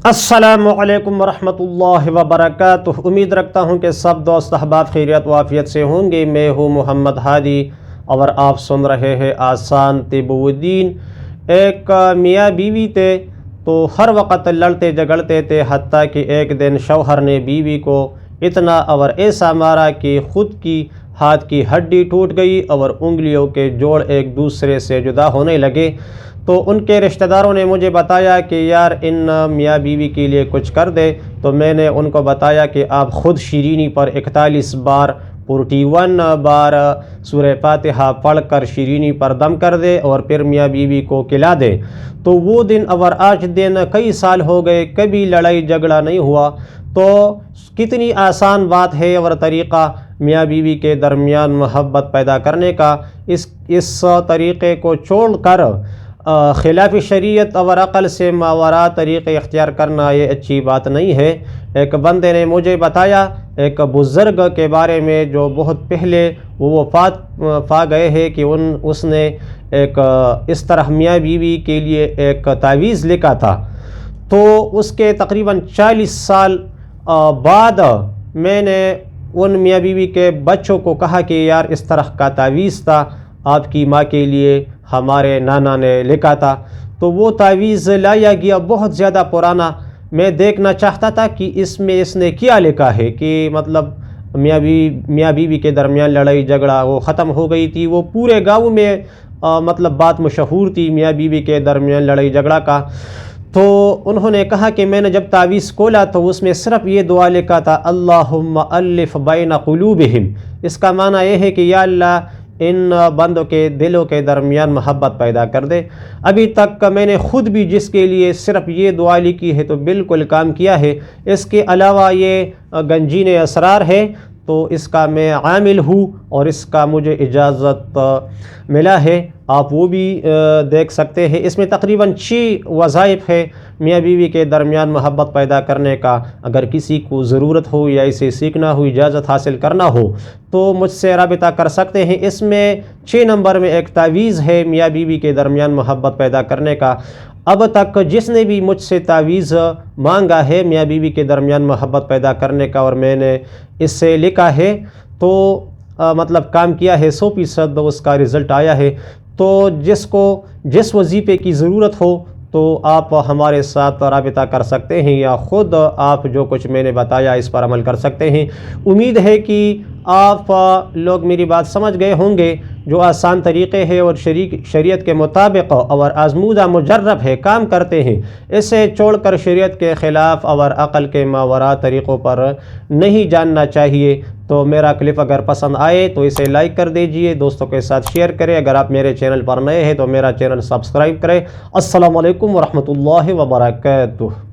अस्सलामुअलैकुम वरहमतुल्लाहि वबरकातुह। उम्मीद रखता हूँ कि सब दोस्त अहबाब खैरियत व आफियत से होंगे। मैं हूँ मोहम्मद हादी और आप सुन रहे हैं आसान तिबुद्दीन। एक मियाँ बीवी थे तो हर वक़्त लड़ते झगड़ते थे, हत्ता कि एक दिन शौहर ने बीवी को इतना और ऐसा मारा कि ख़ुद की हाथ की हड्डी टूट गई और उंगलियों के जोड़ एक दूसरे से जुदा होने लगे। तो उनके रिश्तेदारों ने मुझे बताया कि यार इन मियाँ बीवी के लिए कुछ कर दे। तो मैंने उनको बताया कि आप ख़ुद शीरीनी पर 41 बार 41 बार सूरह फातिहा पढ़ कर शीरीनी पर दम कर दे और फिर मियाँ बीवी को खिला दे। तो वो दिन और आज दिन कई साल हो गए, कभी लड़ाई झगड़ा नहीं हुआ। तो कितनी आसान बात है और तरीक़ा मियाँ बीवी के दरमियान मोहब्बत पैदा करने का। इस तरीक़े को छोड़कर खिलाफ शरीयत और अक़ल से मावरा तरीक़े इख्तियार करना ये अच्छी बात नहीं है। एक बंदे ने मुझे बताया एक बुज़ुर्ग के बारे में जो बहुत पहले वो वफ़ात पा गए हैं कि उसने एक इस तरह मियाँ बीवी के लिए एक तावीज़ लिखा था। तो उसके तकरीबन 40 साल बाद मैंने उन मियाँ बीवी के बच्चों को कहा कि यार इस तरह का तावीज़ था, आपकी माँ के लिए हमारे नाना ने लिखा था। तो वो तावीज़ लाया गया, बहुत ज़्यादा पुराना। मैं देखना चाहता था कि इसमें इसने क्या लिखा है कि मतलब मियाँ बीवी के दरमियान लड़ाई झगड़ा वो ख़त्म हो गई थी। वो पूरे गाँव में मतलब बात मशहूर थी मियाँ बीवी के दरमियान लड़ाई झगड़ा का। तो उन्होंने कहा कि मैंने जब तावीज़ खोला तो उसमें सिर्फ़ ये दुआ लिखा था, अल्लाहुम्मा अल्लिफ़ बैन क़ुलूबिहिम। इसका माना यह है कि या अल्लाह इन बंदों के दिलों के दरमियान मोहब्बत पैदा कर दे। अभी तक मैंने ख़ुद भी जिसके लिए सिर्फ़ ये दुआ लिखी है तो बिल्कुल काम किया है। इसके अलावा ये गंजीन असरार है तो इसका मैं आमिल हूँ और इसका मुझे इजाज़त मिला है, आप वो भी देख सकते हैं। इसमें तकरीबन 6 वज़ाइफ है मियाँ बीवी के दरमियान मोहब्बत पैदा करने का। अगर किसी को ज़रूरत हो या इसे सीखना हो, इजाज़त हासिल करना हो तो मुझसे राबिता कर सकते हैं। इसमें 6 नंबर में एक तावीज़ है मियाँ बीवी के दरमियान मोहब्बत पैदा करने का। अब तक जिसने भी मुझसे तावीज़ मांगा है मियाँ बीवी के दरमियान मोहब्बत पैदा करने का और मैंने इससे लिखा है तो मतलब काम किया है, 100% उसका रिज़ल्ट आया है। तो जिसको जिस वजीफ़े की ज़रूरत हो तो आप हमारे साथ राबिता कर सकते हैं या ख़ुद आप जो कुछ मैंने बताया इस पर अमल कर सकते हैं। उम्मीद है कि आप लोग मेरी बात समझ गए होंगे। जो आसान तरीक़े हैं और शरीयत के मुताबिक और आज़मूदा मुजर्रब है, काम करते हैं, इसे छोड़कर शरीयत के ख़िलाफ़ और अक़ल के मावरा तरीक़ों पर नहीं जानना चाहिए। तो मेरा क्लिप अगर पसंद आए तो इसे लाइक कर दीजिए, दोस्तों के साथ शेयर करें। अगर आप मेरे चैनल पर नए हैं तो मेरा चैनल सब्सक्राइब करें। अस्सलामु अलैकुम वरहमतुल्लाहि वबरकातुह।